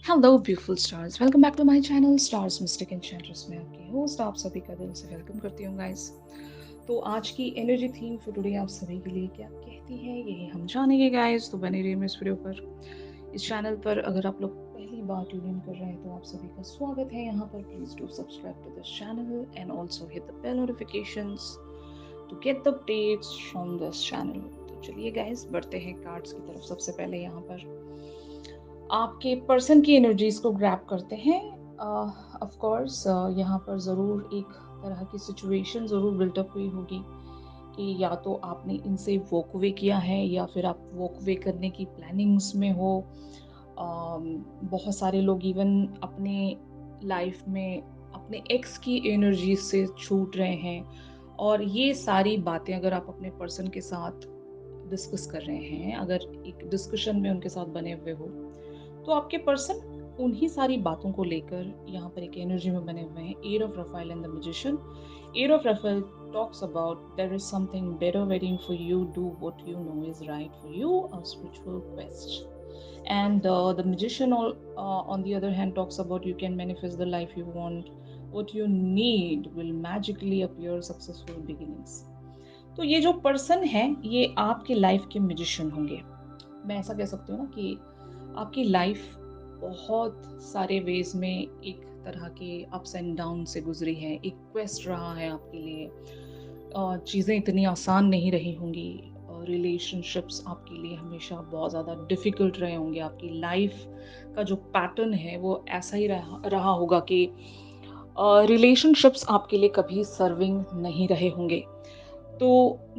Hello beautiful stars, welcome back to my channel stars mystic enchantress में आपकी host आप सभी का दिल से वेलकम करती हूँ गाइस। तो आज की एनर्जी थीम फॉर टुडे आप सभी के लिए क्या कहती है यही हम जानेंगे गाइस। तो बने रहिए इस वीडियो पर। इस चैनल पर अगर आप लोग पहली बार ट्यून इन कर रहे हैं तो आप सभी का स्वागत है यहाँ पर। Please do subscribe to this channel and also hit the bell notifications to get the updates from this channel. तो चलिए गाइस बढ़ते हैं कार्ड्स की तरफ। सबसे पहले यहाँ पर आपके पर्सन की एनर्जीज को ग्रैब करते हैं। ऑफ कोर्स यहाँ पर ज़रूर एक तरह की सिचुएशन ज़रूर बिल्टअप हुई होगी कि या तो आपने इनसे वॉक अवे किया है या फिर आप वॉक अवे करने की प्लानिंग्स में हो। बहुत सारे लोग इवन अपने लाइफ में अपने एक्स की एनर्जी से छूट रहे हैं। और ये सारी बातें अगर आप अपने पर्सन के साथ डिस्कस कर रहे हैं, अगर एक डिस्कशन में उनके साथ बने हुए हो, तो आपके पर्सन उन्हीं सारी बातों को लेकर यहाँ पर एक एनर्जी में बने हुए हैं। Eight of Raphael and the magician. Eight of Raphael talks about there is something better waiting for you. Do what you know is right for you, a spiritual quest. And the magician on the other hand talks about you can manifest the life you want. What you need will magically appear. Successful beginnings. तो ये जो person है ये आपके life के magician होंगे। मैं ऐसा कह सकती हूँ ना कि आपकी लाइफ बहुत सारे वेज में एक तरह के अप्स एंड डाउन से गुजरी है। एक क्वेस्ट रहा है आपके लिए। चीज़ें इतनी आसान नहीं रही होंगी। रिलेशनशिप्स आपके लिए हमेशा बहुत ज़्यादा डिफ़िकल्ट रहे होंगे। आपकी लाइफ का जो पैटर्न है वो ऐसा ही रहा होगा कि रिलेशनशिप्स आपके लिए कभी सर्विंग नहीं रहे होंगे। तो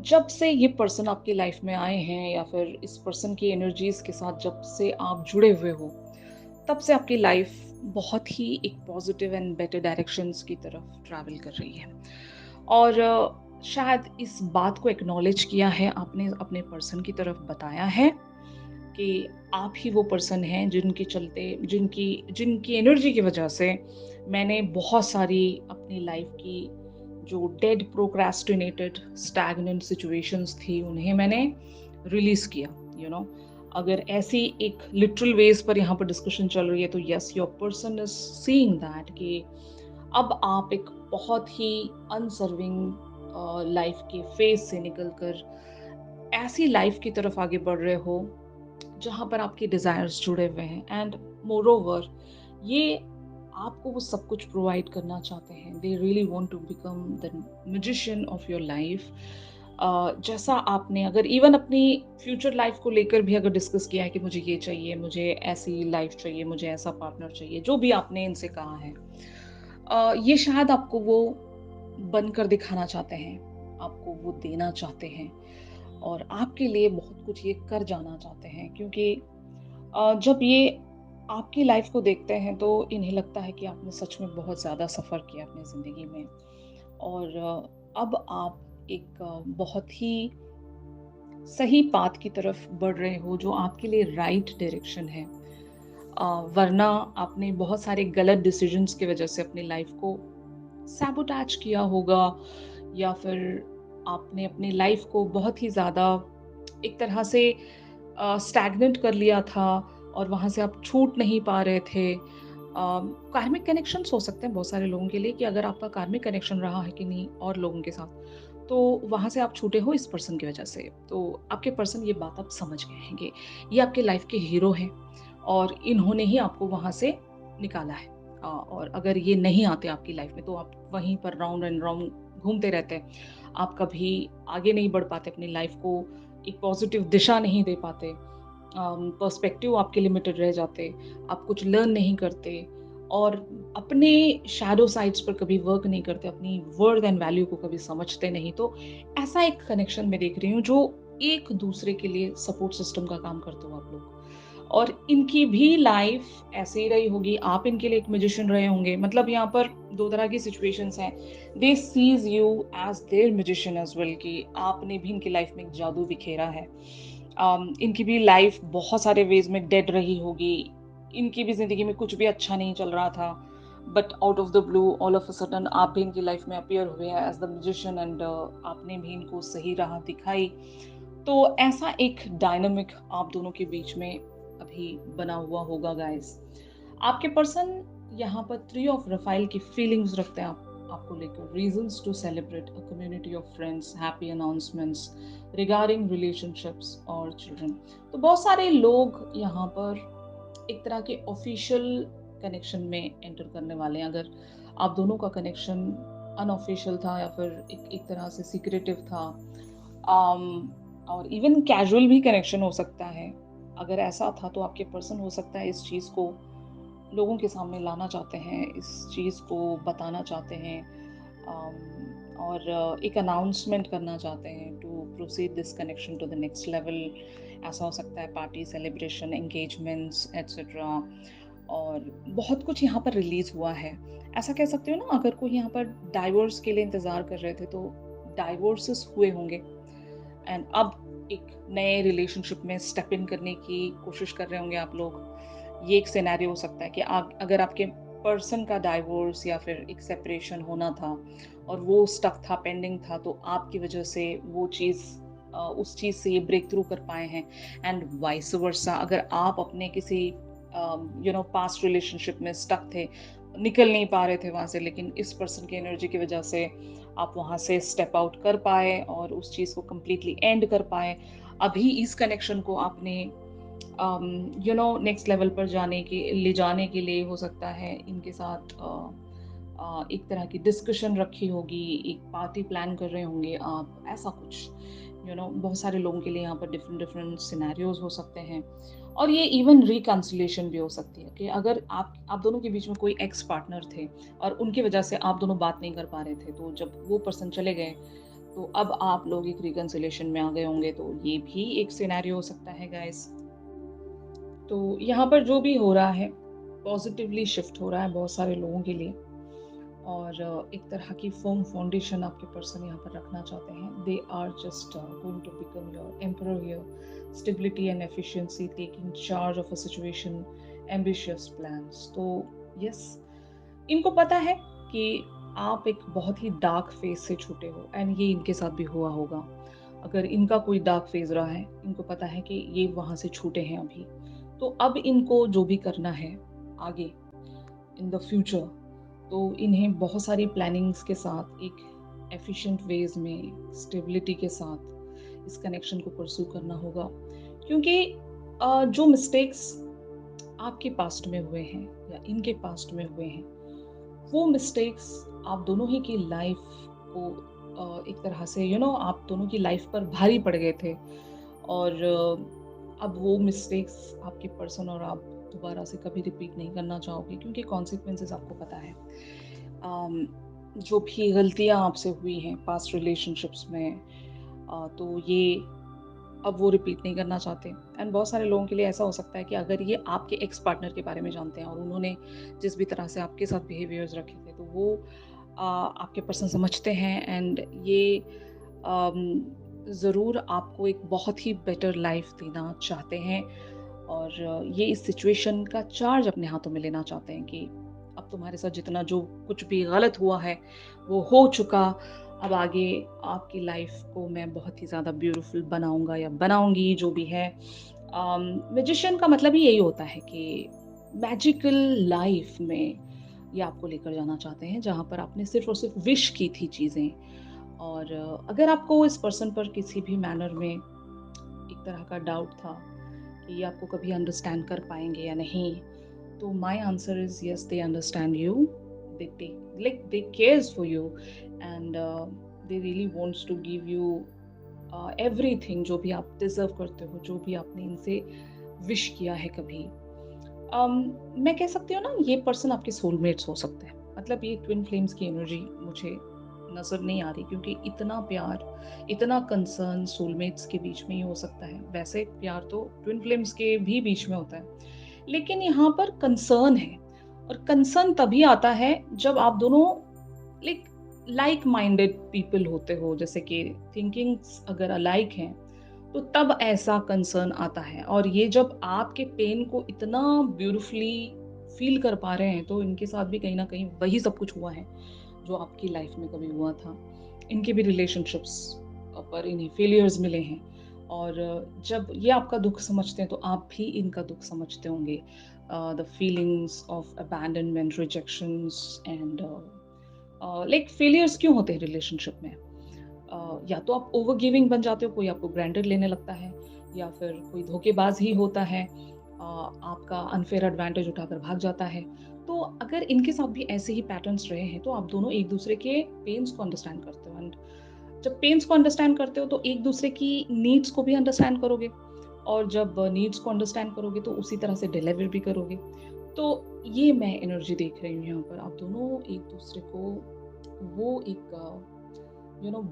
जब से ये पर्सन आपकी लाइफ में आए हैं या फिर इस पर्सन की एनर्जीज के साथ जब से आप जुड़े हुए हो, तब से आपकी लाइफ बहुत ही एक पॉजिटिव एंड बेटर डायरेक्शंस की तरफ ट्रैवल कर रही है। और शायद इस बात को एक्नॉलेज किया है आपने, अपने पर्सन की तरफ बताया है कि आप ही वो पर्सन हैं जिनके चलते जिनकी जिनकी एनर्जी की वजह से मैंने बहुत सारी अपनी लाइफ की जो डेड प्रोक्रेस्टिनेटेड स्टैग्नेंट सिचुएशंस थी उन्हें मैंने रिलीज किया। अगर ऐसी एक लिटरल वेज पर यहाँ पर डिस्कशन चल रही है तो yes, your person is seeing that कि अब आप एक बहुत ही अनसर्विंग लाइफ के फेज से निकलकर ऐसी लाइफ की तरफ आगे बढ़ रहे हो जहाँ पर आपके डिजायर्स जुड़े हुए हैं। एंड मोर ओवर ये आपको वो सब कुछ प्रोवाइड करना चाहते हैं। They really want to become the magician of your life. जैसा आपने अगर इवन अपनी फ्यूचर लाइफ को लेकर भी अगर डिस्कस किया है कि मुझे ये चाहिए, मुझे ऐसी लाइफ चाहिए, मुझे ऐसा पार्टनर चाहिए, जो भी आपने इनसे कहा है, ये शायद आपको वो बनकर दिखाना चाहते हैं, आपको वो देना चाहते हैं और आपके लिए बहुत कुछ ये कर जाना चाहते हैं। क्योंकि जब ये आपकी लाइफ को देखते हैं तो इन्हें लगता है कि आपने सच में बहुत ज़्यादा सफ़र किया अपनी ज़िंदगी में। और अब आप एक बहुत ही सही पाथ की तरफ बढ़ रहे हो जो आपके लिए राइट डायरेक्शन है। वरना आपने बहुत सारे गलत डिसीजंस की वजह से अपनी लाइफ को सैबोटैज किया होगा, या फिर आपने अपनी लाइफ को बहुत ही ज़्यादा एक तरह से स्टैग्नेंट कर लिया था और वहाँ से आप छूट नहीं पा रहे थे। कार्मिक कनेक्शंस हो सकते हैं बहुत सारे लोगों के लिए कि अगर आपका कार्मिक कनेक्शन रहा है कि नहीं और लोगों के साथ, तो वहाँ से आप छूटे हो इस पर्सन की वजह से। तो आपके पर्सन ये बात आप समझ गए हैं कि ये आपके लाइफ के हीरो हैं और इन्होंने ही आपको वहाँ से निकाला है। और अगर ये नहीं आते आपकी लाइफ में तो आप वहीं पर राउंड एंड राउंड घूमते रहते। आप कभी आगे नहीं बढ़ पाते, अपनी लाइफ को एक पॉजिटिव दिशा नहीं दे पाते, पर्सपेक्टिव आपके लिमिटेड रह जाते, आप कुछ लर्न नहीं करते और अपने शैडो साइड्स पर कभी वर्क नहीं करते, अपनी वर्थ एंड वैल्यू को कभी समझते नहीं। तो ऐसा एक कनेक्शन मैं देख रही हूँ जो एक दूसरे के लिए सपोर्ट सिस्टम का काम करते हो आप लोग। और इनकी भी लाइफ ऐसे ही रही होगी, आप इनके लिए एक मैजिशियन रहे होंगे। मतलब यहाँ पर दो तरह की सिचुएशंस हैं। They sees you as their magician as well कि आपने भी इनकी लाइफ में एक जादू बिखेरा है। इनकी भी लाइफ बहुत सारे वेज में डेड रही होगी। इनकी भी जिंदगी में कुछ भी अच्छा नहीं चल रहा था, but out of the blue all of a sudden आप भी इनकी लाइफ में अपीयर हुए हैं एज द म्यूजिशियन एंड आपने भी इनको सही राह दिखाई। तो ऐसा एक डायनामिक आप दोनों के बीच में अभी बना हुआ होगा गाइस। आपके पर्सन यहाँ पर 3 ऑफ रफ़ाइल की फीलिंग्स रखते हैं आपको लेकर। Reasons to celebrate a community of friends, happy announcements regarding relationships और चिल्ड्रन। तो बहुत सारे लोग यहाँ पर एक तरह के ऑफ़िशियल कनेक्शन में एंटर करने वाले हैं। अगर आप दोनों का कनेक्शन अनऑफ़िशियल था या फिर एक तरह से सीक्रेटिव था, और इवन कैजुअल भी कनेक्शन हो सकता है। अगर ऐसा था तो आपके पर्सन हो सकता है इस चीज़ को लोगों के सामने लाना चाहते हैं, इस चीज़ को बताना चाहते हैं, और एक अनाउंसमेंट करना चाहते हैं to proceed this connection to the next level. ऐसा हो सकता है पार्टी, सेलिब्रेशन, एंगेजमेंट्स एटसेट्रा, और बहुत कुछ यहाँ पर रिलीज़ हुआ है। ऐसा कह सकते हो ना, अगर कोई यहाँ पर डाइवोर्स के लिए इंतज़ार कर रहे थे तो डाइवोर्सेस हुए होंगे, एंड अब एक नए रिलेशनशिप में स्टेप इन करने की कोशिश कर रहे होंगे आप लोग। ये एक सिनेरियो हो सकता है कि आप, अगर आपके पर्सन का डाइवोर्स या फिर एक सेपरेशन होना था और वो स्टक था, पेंडिंग था, तो आपकी वजह से वो चीज़, उस चीज़ से ये ब्रेक थ्रू कर पाए हैं। एंड वाइस वर्सा, अगर आप अपने किसी पास्ट रिलेशनशिप में स्टक थे, निकल नहीं पा रहे थे वहाँ से, लेकिन इस पर्सन की एनर्जी की वजह से आप वहाँ से स्टेप आउट कर पाए और उस चीज़ को कंप्लीटली एंड कर पाए। अभी इस कनेक्शन को आपने नेक्स्ट लेवल पर ले जाने के लिए हो सकता है इनके साथ एक तरह की डिस्कशन रखी होगी, एक पार्टी प्लान कर रहे होंगे आप, ऐसा कुछ। बहुत सारे लोगों के लिए यहाँ पर डिफरेंट डिफरेंट सिनेरियोज हो सकते हैं। और ये इवन रिकंसिलिएशन भी हो सकती है कि अगर आप दोनों के बीच में कोई एक्स पार्टनर थे और उनकी वजह से आप दोनों बात नहीं कर पा रहे थे, तो जब वो पर्सन चले गए तो अब आप लोग एक रिकंसिलिएशन में आ गए होंगे, तो ये भी एक सिनेरियो हो सकता है गाइस। तो यहाँ पर जो भी हो रहा है, पॉजिटिवली शिफ्ट हो रहा है बहुत सारे लोगों के लिए, और एक तरह की फर्म फाउंडेशन आपके पर्सन यहाँ पर रखना चाहते हैं। They are just going to become your emperor here, stability and efficiency, taking charge of a situation, ambitious plans. तो यस, इनको पता है कि आप एक बहुत ही डार्क फेज से छूटे हो, एंड ये इनके साथ भी हुआ होगा। अगर इनका कोई डार्क फेज रहा है, इनको पता है कि ये वहां से छूटे हैं अभी। तो अब इनको जो भी करना है आगे इन द फ्यूचर, तो इन्हें बहुत सारी प्लानिंग्स के साथ एक एफिशिएंट वेज में, स्टेबिलिटी के साथ इस कनेक्शन को परस्यू करना होगा। क्योंकि जो मिस्टेक्स आपके पास्ट में हुए हैं या इनके पास्ट में हुए हैं, वो मिस्टेक्स आप दोनों ही की लाइफ को एक तरह से आप दोनों की लाइफ पर भारी पड़ गए थे, और अब वो मिस्टेक्स आपके पर्सन और आप दोबारा से कभी रिपीट नहीं करना चाहोगे, क्योंकि कॉन्सिक्वेंसेस आपको पता है। अम, जो भी गलतियाँ आपसे हुई हैं पास्ट रिलेशनशिप्स में, तो ये अब वो रिपीट नहीं करना चाहते। एंड बहुत सारे लोगों के लिए ऐसा हो सकता है कि अगर ये आपके एक्स पार्टनर के बारे में जानते हैं और उन्होंने जिस भी तरह से आपके साथ बिहेवियर्स रखे थे, तो वो आपके पर्सन समझते हैं, एंड ये ज़रूर आपको एक बहुत ही बेटर लाइफ देना चाहते हैं, और ये इस सिचुएशन का चार्ज अपने हाथों में लेना चाहते हैं कि अब तुम्हारे साथ जितना जो कुछ भी गलत हुआ है वो हो चुका। अब आगे आपकी लाइफ को मैं बहुत ही ज़्यादा ब्यूटीफुल बनाऊंगा या बनाऊंगी, जो भी है। मैजिशियन का मतलब ही यही होता है कि मैजिकल लाइफ में ये आपको लेकर जाना चाहते हैं, जहाँ पर आपने सिर्फ और सिर्फ विश की थी चीज़ें। और अगर आपको इस पर्सन पर किसी भी मैनर में एक तरह का डाउट था कि ये आपको कभी अंडरस्टैंड कर पाएंगे या नहीं, तो my answer is yes, they understand you, they take like they cares for you, and they really wants to give you everything जो भी आप डिजर्व करते हो, जो भी आपने इनसे विश किया है कभी। मैं कह सकती हूँ ना, ये पर्सन आपके सोलमेट्स हो सकते हैं। मतलब ये ट्विन फ्लेम्स की एनर्जी मुझे नज़र नहीं आ रही, क्योंकि इतना प्यार, इतना कंसर्न सोलमेट्स के बीच में ही हो सकता है। वैसे प्यार तो ट्विन फ्लेम्स के भी बीच में होता है, लेकिन यहाँ पर कंसर्न है, और कंसर्न तभी आता है जब आप दोनों लाइक माइंडेड पीपल होते हो, जैसे कि थिंकिंग्स अगर अलाइक हैं, तो तब ऐसा कंसर्न आता है। और ये जब आपके पेन को इतना ब्यूटीफुली फील कर पा रहे हैं, तो इनके साथ भी कहीं ना कहीं वही सब कुछ हुआ है जो आपकी लाइफ में कभी हुआ था। इनके भी रिलेशनशिप्स पर इन्हें फेलियर्स मिले हैं, और जब ये आपका दुख समझते हैं तो आप भी इनका दुख समझते होंगे। the feelings of abandonment, rejections and like failures क्यों होते हैं रिलेशनशिप में? या तो आप ओवर गिविंग बन जाते हो, कोई आपको ग्रांटेड लेने लगता है या फिर कोई धोखेबाज ही होता है, आपका अनफेयर एडवांटेज उठाकर भाग जाता है। तो अगर इनके साथ भी ऐसे ही पैटर्न्स रहे हैं, तो आप दोनों एक-दूसरे के पेन्स को अंडरस्टैंड करते हो एंड जब पेन्स को अंडरस्टैंड करते हो, तो एक-दूसरे की नीड्स को भी अंडरस्टैंड करोगे और जब नीड्स को अंडरस्टैंड करोगे, तो उसी तरह से डिलीवर भी करोगे। तो ये मैं एनर्जी देख रही हूँ यहाँ पर। आप दोनों एक-दूसरे को वो एक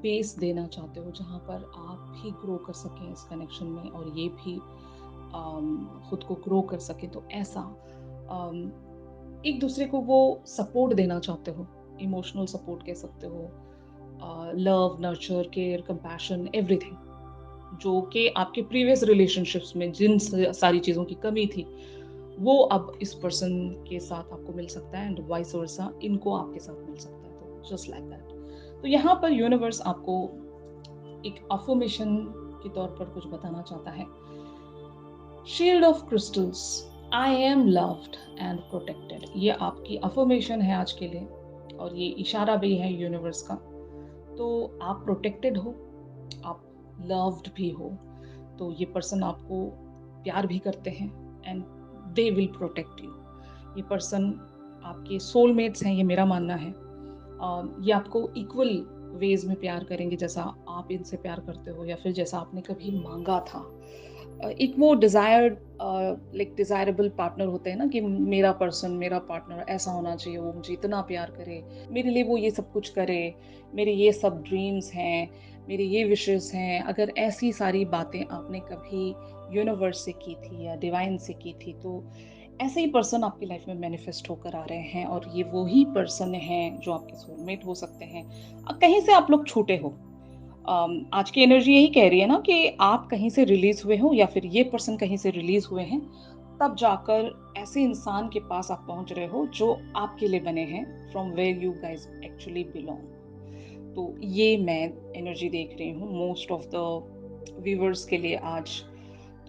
बेस देना चाहते हो जहाँ पर आप भी ग्रो कर सकें इस कनेक्शन में और ये भी खुद को ग्रो कर सके, तो ऐसा एक दूसरे को वो सपोर्ट देना चाहते हो, इमोशनल सपोर्ट कह सकते हो, love, nurture, care, compassion, everything जो कि आपके प्रीवियस रिलेशनशिप्स में जिन सारी चीज़ों की कमी थी, वो अब इस पर्सन के साथ आपको मिल सकता है एंड वाइस वर्सा इनको आपके साथ मिल सकता है, तो जस्ट लाइक दैट। तो यहाँ पर यूनिवर्स आपको एक अफर्मेशन के तौर पर कुछ बताना चाहता है। Shield of crystals, I am loved and protected, ये आपकी अफर्मेशन है आज के लिए और ये इशारा भी है यूनिवर्स का। तो आप प्रोटेक्टेड हो, आप लव्ड भी हो, तो ये पर्सन आपको प्यार भी करते हैं and they will protect you. ये पर्सन आपके सोलमेट्स हैं, ये मेरा मानना है। ये आपको इक्वल वेज में प्यार करेंगे जैसा आप इनसे प्यार करते हो या फिर जैसा आपने कभी मांगा था। एक वो डिजायर्ड लाइक डिजायरेबल पार्टनर होते हैं ना कि मेरा पर्सन, मेरा पार्टनर ऐसा होना चाहिए, वो मुझे इतना प्यार करे, मेरे लिए वो ये सब कुछ करे, मेरे ये सब ड्रीम्स हैं, मेरे ये विशेस हैं। अगर ऐसी सारी बातें आपने कभी यूनिवर्स से की थी या डिवाइन से की थी, तो ऐसे ही पर्सन आपकी लाइफ में मैनिफेस्ट होकर आ रहे हैं और ये वो ही पर्सन हैं जो आपके सोलमेट हो सकते हैं। कहीं से आप लोग छूटे हो। आज की एनर्जी यही कह रही है ना कि आप कहीं से रिलीज हुए हो या फिर ये पर्सन कहीं से रिलीज हुए हैं, तब जाकर ऐसे इंसान के पास आप पहुंच रहे हो जो आपके लिए बने हैं, from where you guys actually belong. तो ये मैं एनर्जी देख रही हूँ मोस्ट ऑफ द व्यूवर्स के लिए आज।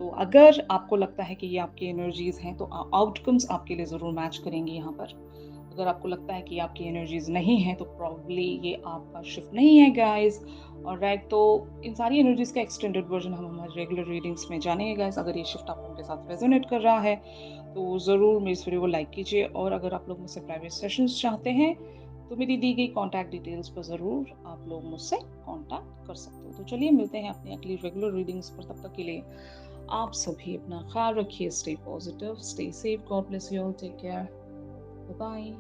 तो अगर आपको लगता है कि ये आपकी एनर्जीज हैं, तो आउटकम्स आपके लिए ज़रूर मैच करेंगे यहाँ पर। अगर आपको लगता है कि आपकी एनर्जीज नहीं है, तो प्रॉब्ली ये आपका शिफ्ट नहीं है गाइस। और राइट, तो इन सारी एनर्जीज का एक्सटेंडेड वर्जन हम हमारे रेगुलर रीडिंग्स में जानेंगे गाइस। अगर ये शिफ्ट आप उनके साथ रेजोनेट कर रहा है, तो ज़रूर मेरे इस वीडियो को लाइक कीजिए और अगर आप लोग मुझसे प्राइवेट सेशंस चाहते हैं, तो मेरी दी गई कॉन्टैक्ट डिटेल्स पर ज़रूर आप लोग मुझसे कॉन्टैक्ट कर सकते हो। तो चलिए मिलते हैं अपनी अगली रेगुलर रीडिंग्स पर। तब तक के लिए आप सभी अपना ख्याल रखिए, stay positive, stay safe, god bless you all, take care, bye bye.